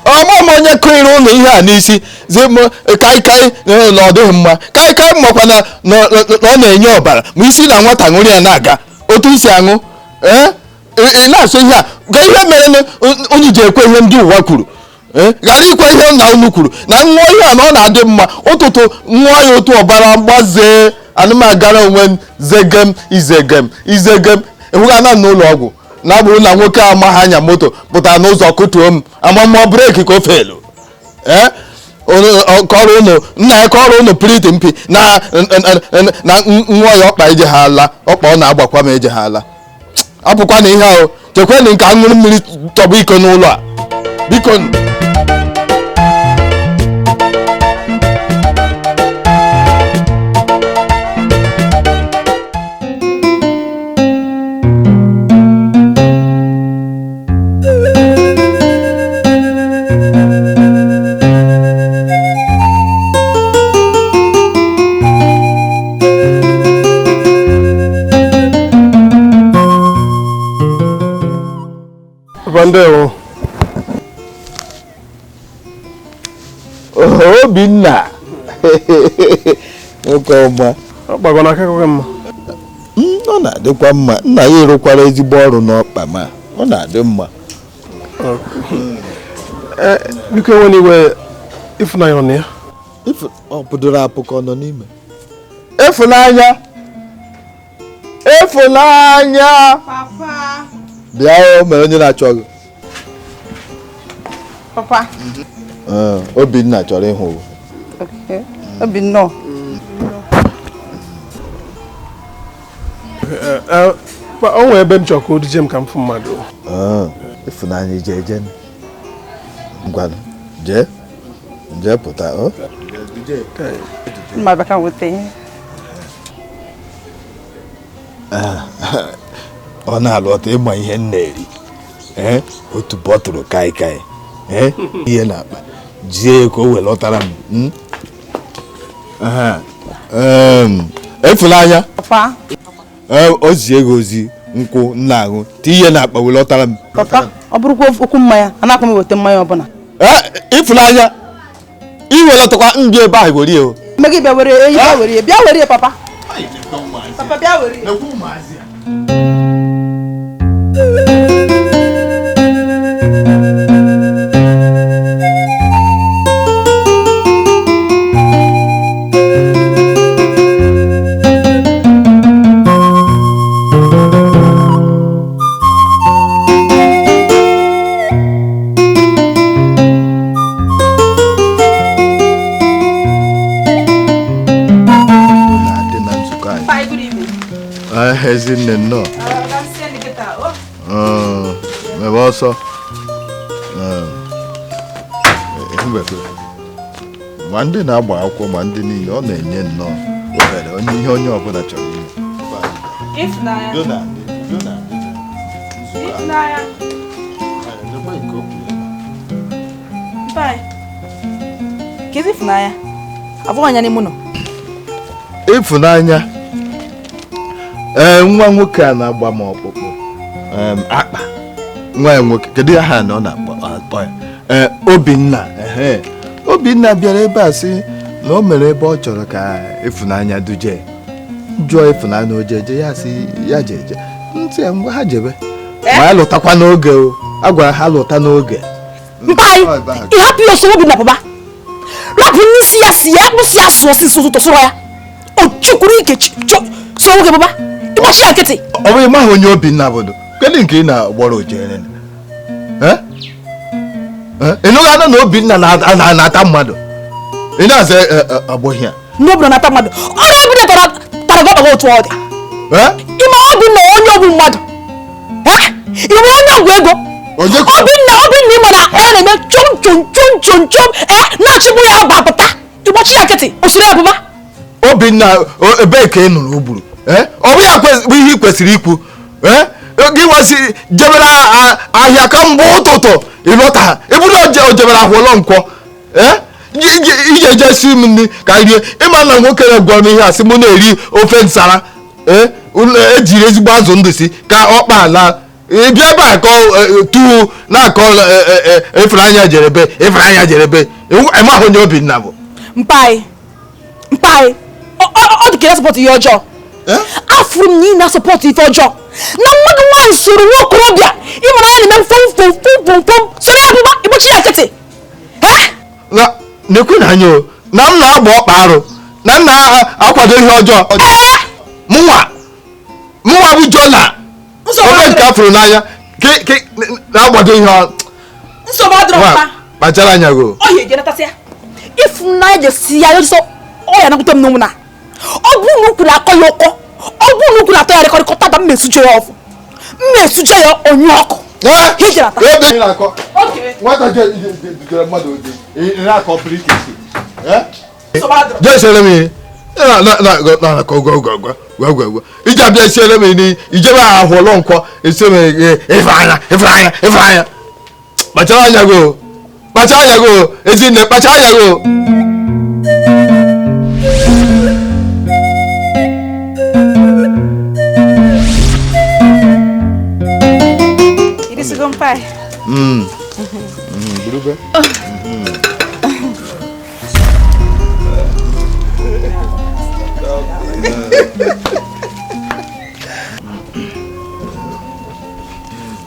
Ọmụmụ onye kụnyere ụlọ ihe a n'isi kaikai na ọ dịghị mma. Kaikai makwa na ọ na-enye ọbara ma isi na nwata ṅụrụ ya na-aga otu isi aṅụ. Ị na-asụ ihe a ga ihe mere onye ji ekwe ihe ndị ụwa kwuru. Ghara ikwe ihe nna unu kwuru na ṅụọ ihe a na ọ na-adị mma ụtụtụ ṅụọ ya otu ọbara gbazee anụmagara onwe izegem ịhụgana n'ụlọ ọgwụ na agbụrụ na nwoke amaghị anya moto pụtara n'ụzọ kụtuo m amamụọ breki ka o felu kọrọ ụnụ nna ya kọrọ ụnụ piriti mpi na nwa ya ọkpa ije ha ala ọkpa ọ na-agbakwa m eje ha ala. Apụkwa na ihe ahụ chekwenụ nke aṅụrụ mmiri tọba iko n'ụlọ a biko. Ndewo. Obinna nwoke ọma Ọ gbagọ n'aka gị mma. Ọ na-adịkwa mma. Nna ya ịrụkwara ezigbo ọrụ n'ọkpa ma ọ na-adị mma. Biko enwe iwe Ịfụnanya ọnụ ya. Ọ pụdoro apụ ka ọ nọ n'ime. Ịfụnanya Papa. bịa o mere onye na-achọ gị. Papa. Obinna chọrọ ịhụ. Obinna. O nwere ebe m chọrọ ka o duje m ka m fụ mmadụ. Ịfụnanya je ngwanụ jee pụta Mma baka nweta ihe. ọ na-alọta ịma ihe m na-eri otu bọtụlụ kaikai ihe na-akpa jie ka o welọtara m. Ịfụnanya o zie ego ozi nkwụ nna aṅụ ihe na-akpa welọtara m. Papa ọ bụrụkwa okwu mmanya anaghị m eweta mmanya ọbụla. Ịfụnanya iwelọtakwa ndị ebe ahụ were o Mmegi bịa were eyi bịa were papa. Papa bịa were. Ezinne no. Me also. Mande na agba akwụkwọ ma ndị niile ọ na-enye nnọọ obere onye ihe onye ọbụla chọrọ ime. Ịfụnanya nwa nwoke a na-agba m ọkpụkpụ akpa nwa ya nwoke kedu aha na ọ na-akpọ ya Obinna bịara ebe a sị na o mere ebe ọ chọrọ ka Ịfụnanya duje jụọ Ịfụnanya ojeje ya sị ya jeje ntị ngwa ha jebe ma ya lụtakwa n'oge o a gwara ha lụta n'oge ịhapụ ya ọsọ Obinna pụba rapụ n'isi ya si ya kpụsị ya sụọ si ụtụtụ sụrụ ya o chukwuru ike sụọ nwoke pụba ịgbachi ya nkịtị ọ bụghị maghị onye Obinna bụdo kedụ nke ị na-agbọrọ ojere ịnụghị anụ na Obinna na-ata mmadụ ị na-aza agbọghị ya n'obodo na-ata mmadụ ọrịa Obinna tara gọkpagha otu ọ dị ịma Obinna onye ọgwụ mmadụ ịma onye ọgwụ ego Obinna ịma na ọ na-eme chom na-achịgbu ya bụ apụta ịgbachi ya nkịtị osiri abụba Obinna ebee ka ị nụrụ ugburu ọ bụ ya bụ ihe ị kwesịrị ikwu gị nwesị jebere ahịa ka mgbe ụtụtụ ịlọta eburu ojebere ahụ ụlọ nkwọ ije eje si m nri ka rie ịma na nwoke na-egwa m ihe asị mụ na-eri ofe nsara ejiri ezigbo azụ ndụ si ka ọ kpa ala bịa ebe a tuwu na-akọ Ịfụnanya jerebe ịmahụ onye Obinna bụ mpai ọ dị ka ya sọpọtụ ihe ọjọọ afụrụ m na ị na-asọpọtụ ife ọjọọ na mmadụ nwaanyị soro nwa okorobịa ịmara ya na-eme mfom soro ya bụba ịgbochi ya nkịtị na-ekwu na anya na m na-agba ọkpa arụ na m na-akwado ihe ọjọọ mụnwa bụ Jona ofe nke afụrụ n'anya na-agbado ihe kpachara anya go Ịfụnanya jesi ya ọsọ ọ ya nakwute m n'ụmụ na ọ bụrụ na ukwu na-akọ ya ụkọ ọ bụrụ na ukwu na-atọ ya rịkọrịkọta da mmesuje ya ọfụ mmesuje ya onye ọkụ iji abịa esiere m nri ijebe ahụ ụlọ nkwọ esi m Ịfụnanya kpachara anya go Ezinne kpachara anya go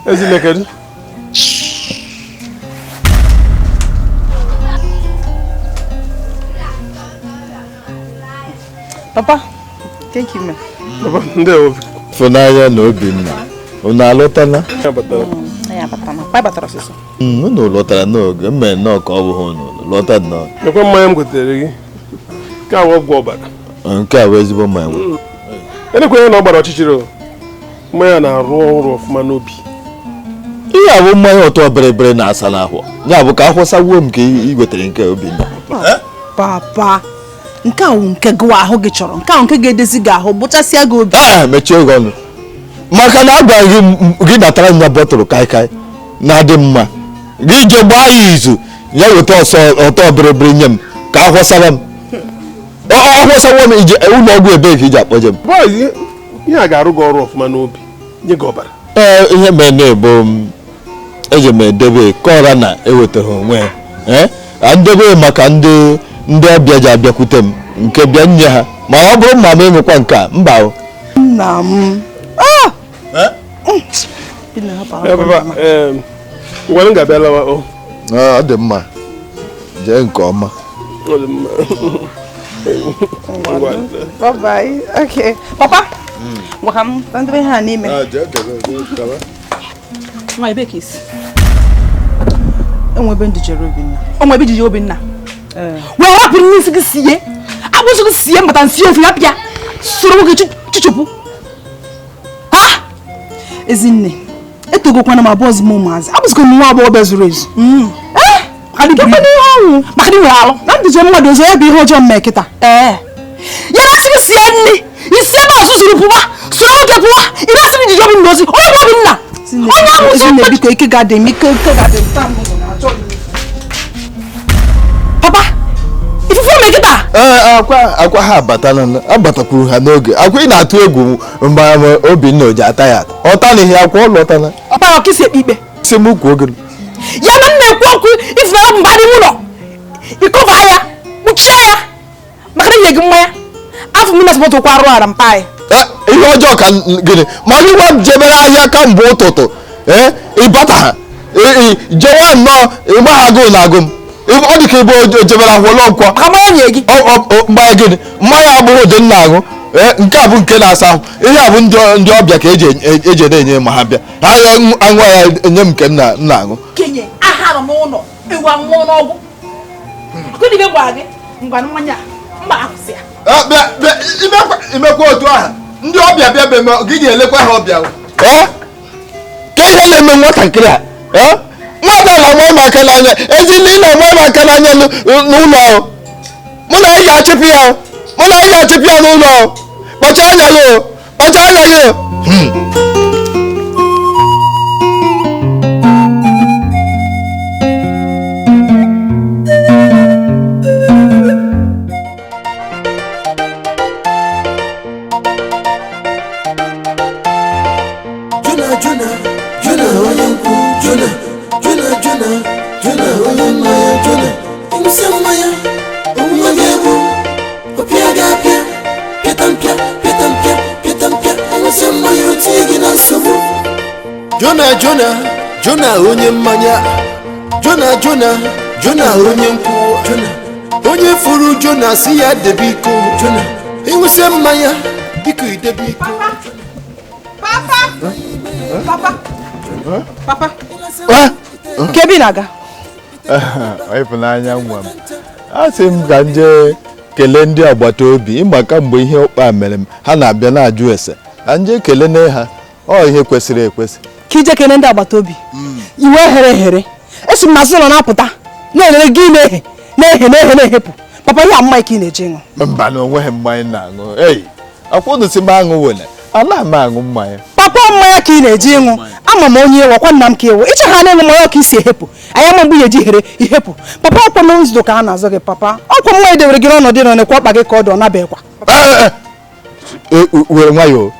Ezinne kedu? Papa, thank you, man. Papa, ndewo. Ịfụnanya na Obinna unu alụtala? Ya batara sịsọ. Unu lụtara n'oge mme nnọọ ka ọ bụghị unu lụta nnọọ. Nekwe mmanya m gotere gị ka awọ ọgwụ ọbara. Nke a bụ ezigbo mmanya. Elekwenye na ọ gbara ọchịchịrị mmanya na-arụ ọrụ ọfụma n'obi. Ihe a bụ mmanya ụtọ bịrịbịrị na-asa n'ahụ ya bụ ka akwụsawuo m ka ị wetere nke Obinna. Papa, nke ahụ nke gị ahụ gị chọrọ nke ahụ nke ga-edezi gị ahụ bụchasịa gị obi. Mechie oge ọnụ maka na agwa gị natara nya bọtụlụ kaikai na-adị mma gị je gbaa ya izu ya weta ọtọ bịrịbịrị nye m ka akwụsara m akwụsawo m ije ụlọ ọgwụ ebee ka iji akpọje m. Ihe a ga-arụ gị ọrụ ọfụma n'obi nye gị ọbara. Ihe mere na-ebo m eji m edebe kọra na ewetara onwe ya ndebe maka ndị ọbịa ji abịakwute m nke bịa nye ha ma ọ bụrụ ma m emekwa nke a mba o nna m ngwere m ga-abịa lawa ọ dị mma jee nke ọma. Bye-bye. Okay. Papa, welcome. Don't be her name. My babies. Onwe be ndije Obinna. Onwe be ndije Obinna. We happen ni sigi siye. Abuso siye mata siye ofi apia. soro nwoke chichụpụ ha Ezinne etogokwana ma bọz m ụmụazị abụzikwa m nwa agbọghọ zuru ezu maka dị nwere alụ na ndịje mmadụ ozo ya bụ ihe ọjọọ mme kịta ya na-asị m sie nri isi ebe ọzọ siri pụwa soro nwoke pụwa ị na-asị m jiji ọbụ nnozi onye bụ Obinna onye ahụ Ezinne biko ike ga-adị m ike ga-adị m papa ifufe ome kịta akwa ha abatakwuru ha n'oge akwa ị na-atụ egwu mgbe Obinna o ji ata ya ọta na ihe akwa ụlọ ọtana ọkpara ọka isi ekpe ikpe si m ukwu oge ya na m na-ekwu okwu ifere mba dị ụlọ ịkọba ya kpuchie ya maka na inye gị mmanya afọ m na-asịpụtụ kwa arụ ara mpa anyị ihe ọjọọ ka gịnị ma gị gwa jebere ahịa kamgbe ụtụtụ ịbata ha jewa nnọọ ịgba ha agụụ na agụ m ọ dị ka ebe jebere ahụlọ nkwọ mmanya gịnị mmanya agbụrụ ụdị nna aṅụ nke a bụ nke na-asa ahụ ihe a bụ ndị ọbịa ka eji na-enye ma ha bịa ha ya aṅụ ya enye m nke m na-aṅụ kenye aha nọ n'ụlọ ewu anwụọ n'ọgwụ gịnị ka gwara gị ngwa mmanya mba akwụsị ya imekwa otu aha ndị ọbịa bịa be gị ga-elekwa ha ọbịa ka ihe na-eme nwatakịrị a nwata na nwa maka n'anya Ezinne na nwa maka n'anya n'ụlọ mụ na ị ga-achịpụ ya n'ụlọ kpacha anya gị Jona onye mmanya Jona onye nkwụ onye furu Jona si ya debe iko ịṅụsịa mmanya biko idebe iko papa kebi na-aga ịfụnanya nwa m asị m ka nje kelee ndị agbata obi maka mgbe ihe ụkpa mere m ha na-abịa na-ajụ ese ka nje kelee ha ọ ihe kwesịrị ekwesị ka ije kene ndị agbata obi iwe here esi m mazị ụlọ na-apụta na-elere gị na-ehepụ papa ihe mmanya ka ị na-eje ịṅụ mba na onweghị mmanya na-aṅụ akwụnụsị m aṅụ wele ana m aṅụ mmanya papa mmanya ka ị na-eje ịṅụ ama m onye ewe ọkwa nna m ka ewe iche ha na-enwe mmanya ka isi ehepụ anya ma mgbe ihe ji here ihepụ papa ọkwa na nzuzo ka ha na-azọ gị papa ọkwa mmanya dewere gị n'ọnọdụ nọ nekwa ọkpa gị ka ọ dị ọ nabeghịkwa were nwayọọ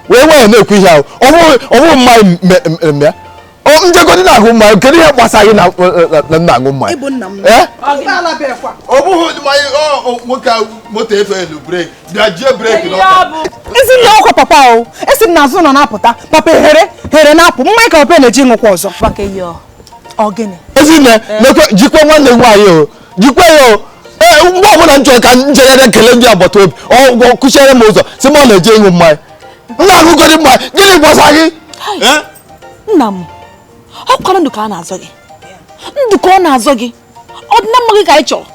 na-ekwu ihe ahụ ọ bụghị mmanya njegodi na-ahụ mmanya kedu ihe gbasara gị na nna aṅụ mmanya ọ bụghị mmanya nwoke moto efe elu breki bịa jie breki ezi nne ọkwa papa o esi m n'azụ nọ na-apụta papa here na-apụ mmanya ka papa na-eji ṅụkwa ọzọ Ezinne jikwa nwanne nwaanyị jikwa ya mgbe ọbụla m chọrọ ka njegharị ekele ndị agbata obi ọ kụchiere m ụzọ si m ọ na-eje ịṅụ mmanya nna aṅụgodi mmanya gịnị gbasara gị nna m ọ kwara ndụ ka a na-azọ gị ndụ ka ọ na-azọ gị ọ dị na mma gị ka anyị chọrọ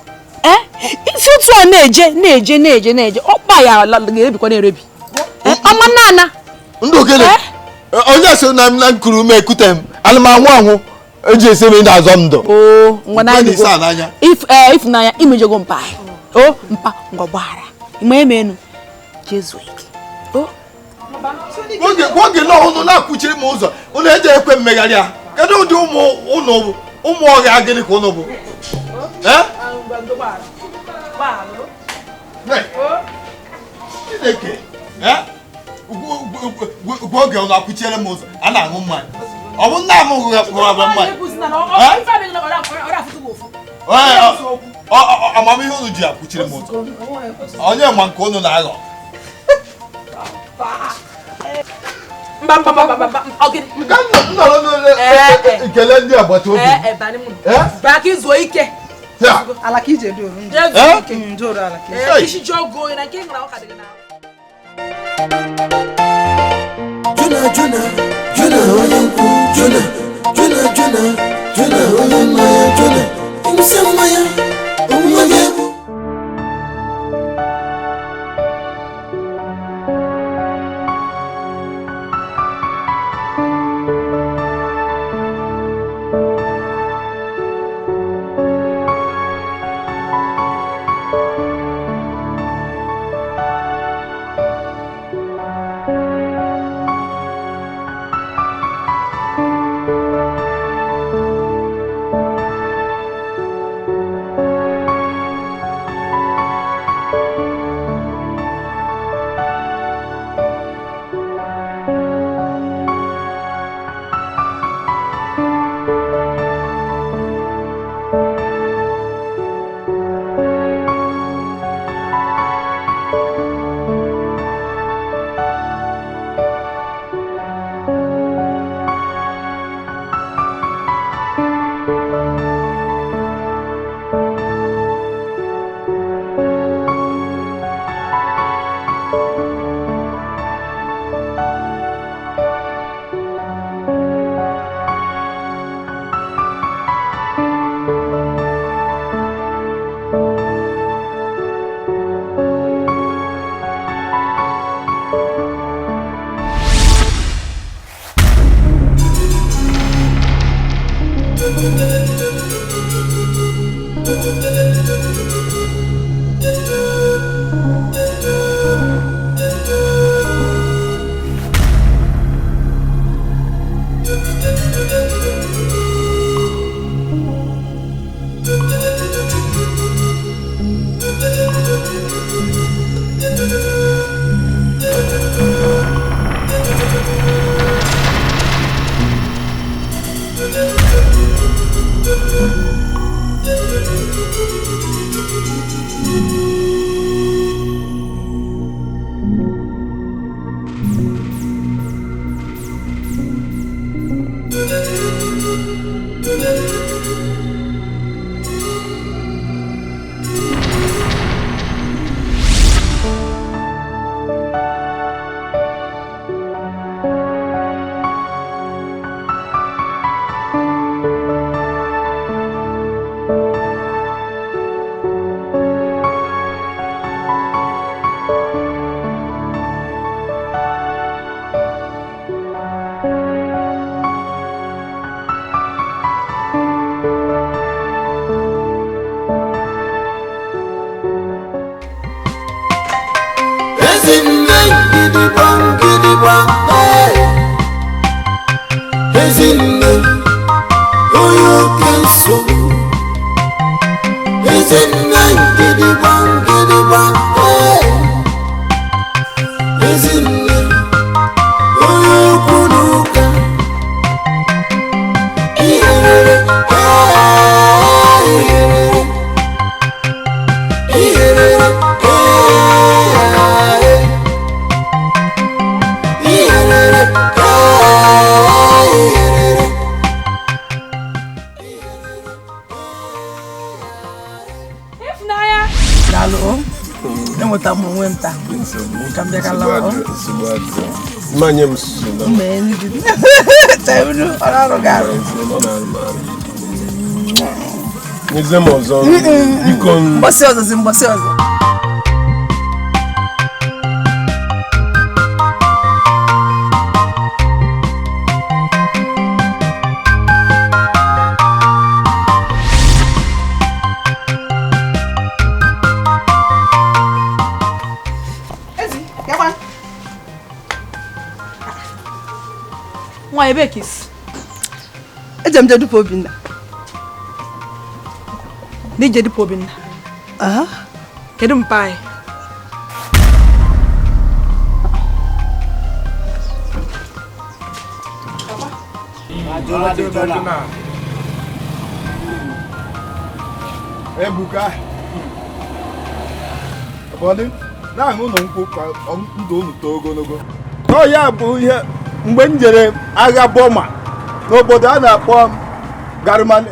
isi otu a na-eje ọkpa ya ga-ebikwa na-erebi ọma nana ndụ gịnị onye so na nkuru ume ekute m ana m anwụ eji esi m na-azọ m ndụ ịfụnanya imejọgo mpa mpa ngọgbara ime emenu jezu ike oge na ụnụ na-akwụchiri m ụzọ ụnụ eji ekwe mmegharị a kedu ụdị ụmụ ọhịa gịnị ka ụnụ bụ Chineke oge ụnụ akwụchiere m ụzọ a na-aṅụ mmanya ọ bụ nna m hụrụ mmanya amamihe ụnụ ji akwụchiri m ụzọ onye ma nke ụnụ na-aghọ ekele ndị agbata obi ala ka ije doro Jona onye nkwụ Jona onye mmanya Jona ịṅụsịa mmanya onwe gị egwu Ebe kiss. Ejem jedu pobinna. Ni jedu pobinna. Kedu mpai. Ebuka. Abodi, na hu no nku ka ndo unu to ogologo. No ya bụ ihe mgbe m jere agha Boma n'obodo a na-akpọ Germany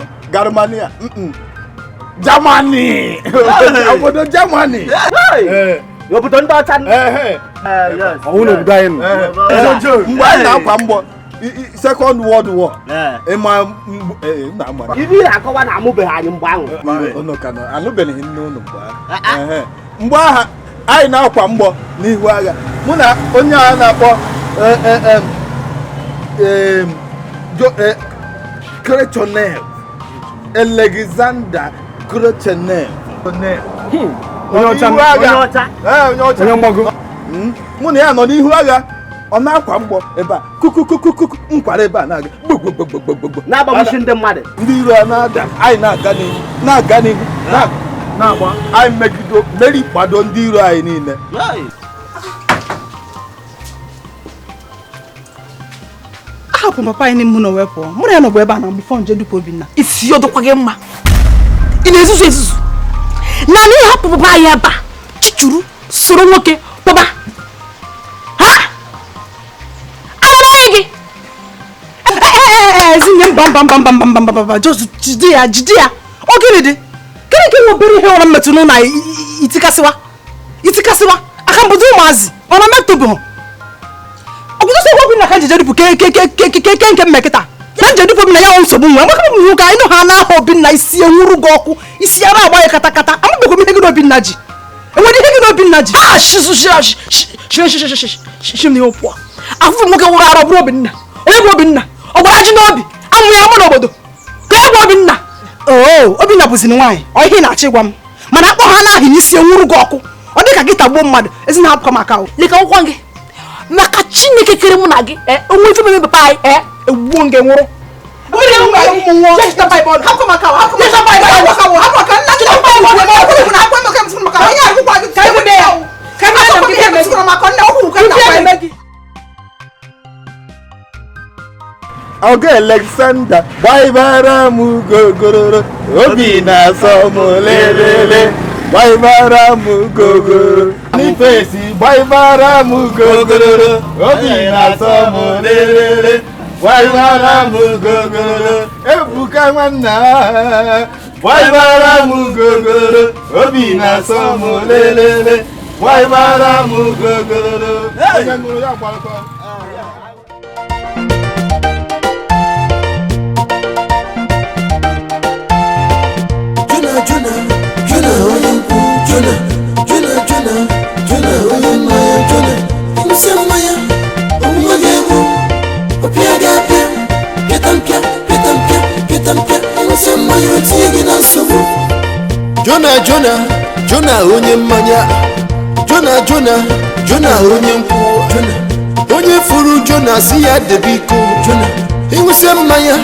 obodo Germany obodo ndị ọcha ọhụrụ obodo anyị nọ mgbe a na-akwa mbọ Second World War ibi na-akọwa na amụbeghị anyị mgbe ahụ anụbeghị nne ụlọ mgbe agha anyị na-akwa mbọ n'ihu agha mụ na onye agha na-akpọ Krechonev Alexander Krechonev onye mgbago mụ na ya nọ n'ihu agha ọ na-akwa mgbọ ebe a kukukukuku nkwara ebe a na-aga gbogbogbogbogbogbo na-agbagbusi ndị mmadụ ndị iro a na-ada anyị na-aga n'ihu na-agba anyị megido meri kwado ndị iro anyị niile ahapụ papa anyị mụ na wepụ mụ na ya nọ bụ ebe a na bifo nje dupu Obinna isi odokwa gị mma ị na-ezuzu ezuzu na n'ihe hapụ papa anyị ebe a chichuru soro nwoke papa ha anyị gị Ezinne mba just jide ya ọ gịnị dị gịnị ka nwe obere ihe ọra mmetụ n'ụlọ itikasịwa aka mbụdo ụmụazị ọ na metụbụ ọgụdụ sọ Obinna ka njije dupu nke mmekịta ya nje dupu Obinna ya nwe nsogbu nwe maka bụ ka anyị nụ ha n'aha Obinna isi enwuru gị ọkụ isi ya na-agba ya katakata amụbekwa m ihe gị n'Obinna ji enwere ihe gị n'Obinna ji shim n'ihe pụọ afụfụ nwoke nwụrụ arụ bụrụ Obinna onye bụ Obinna ọ gwara ji n'obi amụ ya mụ n'obodo ka e bụ Oh, Obinna bụzi nwaanyị. Ọ ihe na-achị gwa m. Mana akpọ ha n'ahị n'isi enwuru gị ọkụ. Ọ dị ka gị tagbuo mmadụ. Ezinne hapụ maka o. Leka ụkwụ gị. Maka Chineke kere mụ na gị, onwe ife meme papa anyị, egbuo nge nwụrụ. Oga Alexander, Baibara Mugogoro, Obi na Somo Lele, Baibara Mugogoro, Nifesi, Baibara Mugogoro, Obi na Somo Lele, Baibara Mugogoro, Ebuka Manna, Baibara Mugogoro, Obi na Somo Lele, Baibara Mugogoro. Jonah onye mmanya Jonah onye nkwu onye furu Jonah si ya debiko ịṅụsịa mmanya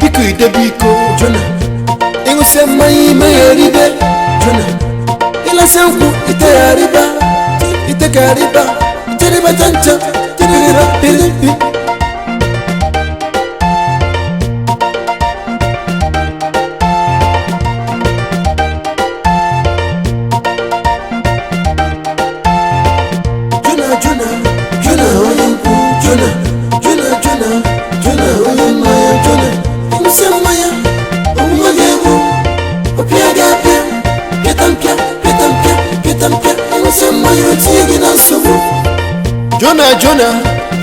biko idebiko ịṅụsịa mmanya ime ya ribe ịlasịa nkwụ itegharịba iterịba tancha terịra piripi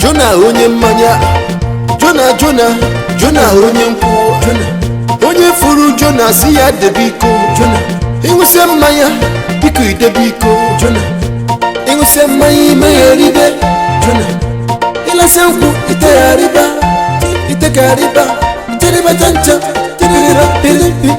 Jonah onye mmanya Jonah onye nkwu onye furu Jonah si ya debiko ịṅụsịa mmanya biko idebiko ịṅụsịa mmanya ime ya ribe ịlasịa nkwụ itegharịba iterịba tancha terịra piripi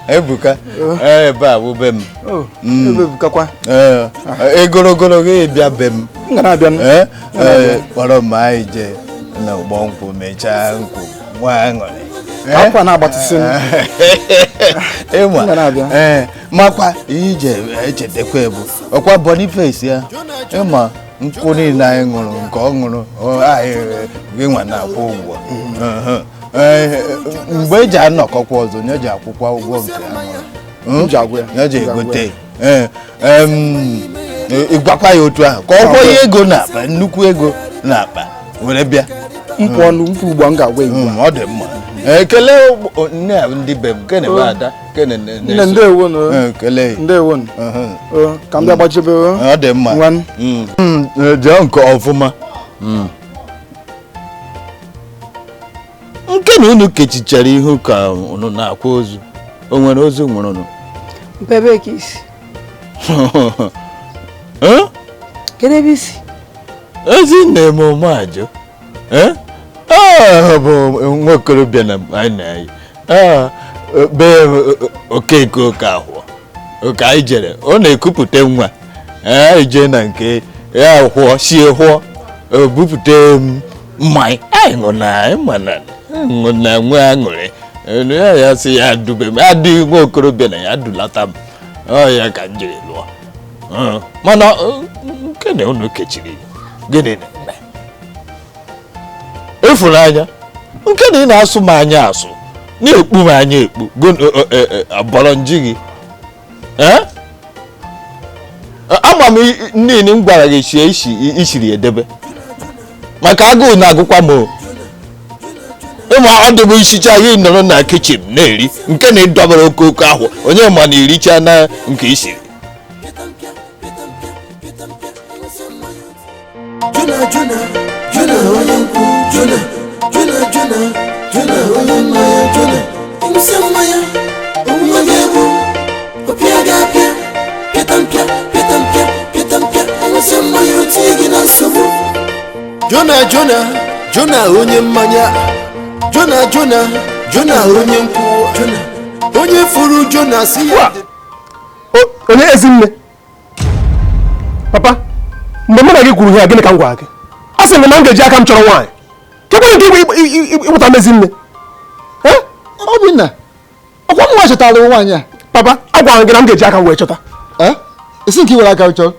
Ebuka ebe bụ be m. Ebuka kwa. Egologolo gị bịa be m. Ngana abịa m. Kpọrọ m anyị je na ụgbọ nkwụ mechaa nkwụ nwa aṅụrị. Akwa na-agbatịsị m. Ịma makwa ihe ije echetekwa ebu ọkwa Boniface ya ịma nkwụ niile anyị ṅụrụ nke ọ ṅụrụ anyị gị nwa na-akwụ ụgwọ. Mgbe eji anọkọkwa ọzọ nye ji akwụkwọ ụgwọ nke ya ji egote ịgwakwa ya otu ahụ ka ọ kwọ ya ego n'akpa nnukwu ego n'akpa were bịa mkpụ ọnụ mkpụ ugbo m ga-agwa igbo ọ dị mma ekele nne ya ndị be m kene be ada kene nne ndewo no kele ndewo no ka m bịa gbachebe ọ dị mma jee nke ọfụma nke na unu kechichara ihu ka unu na-akwa ozu o nwere ozu nwere unu bebe ka isi kedu ebe isi Ezinne m ụmụajụ bụ nwokorobịa na anyị be okeke oke ahụ oke anyị jere ọ na-ekupụta nwa anyị jee na nke ya hụọ sie hụọ bupụta mmanya anyị ṅụ na nwe aṅụrị ya sị ya dube m adịghị nwa okorobịa na ya dulata m ọ ya ka m jiri lụọ mana nke na unu kechiri gịnị na ịfụnanya nke na ị na-asụ m anya asụ na-ekpu m anya ekpu abọrọ nji gị ama m niile m gwara gị sie isiri edebe maka agụụ na-agụkwa m ịma ọ dị m isicha gị nọrọ na kichin na-eri nke na ịdọbara okoko ahụ onye ma na iricha na nke isiri Jonah onye mmanya Jonah ịṅụsịa mmanya onwe gị egwu Jona onye mmanya Jona onye nkwụ onye furu Jona si ya onye Ezinne papa mgbe mụ na gị kwuru ihe gịnị ka m gwara gị a sị na m ga-eji aka m chọrọ nwaanyị kekwere nke ịkpụta m Ezinne Obinna ọkwa m nwa chọtara nwaanyị a papa agwara gị na m ga-eji aka m wee chọta esi nke iwere aka chọrọ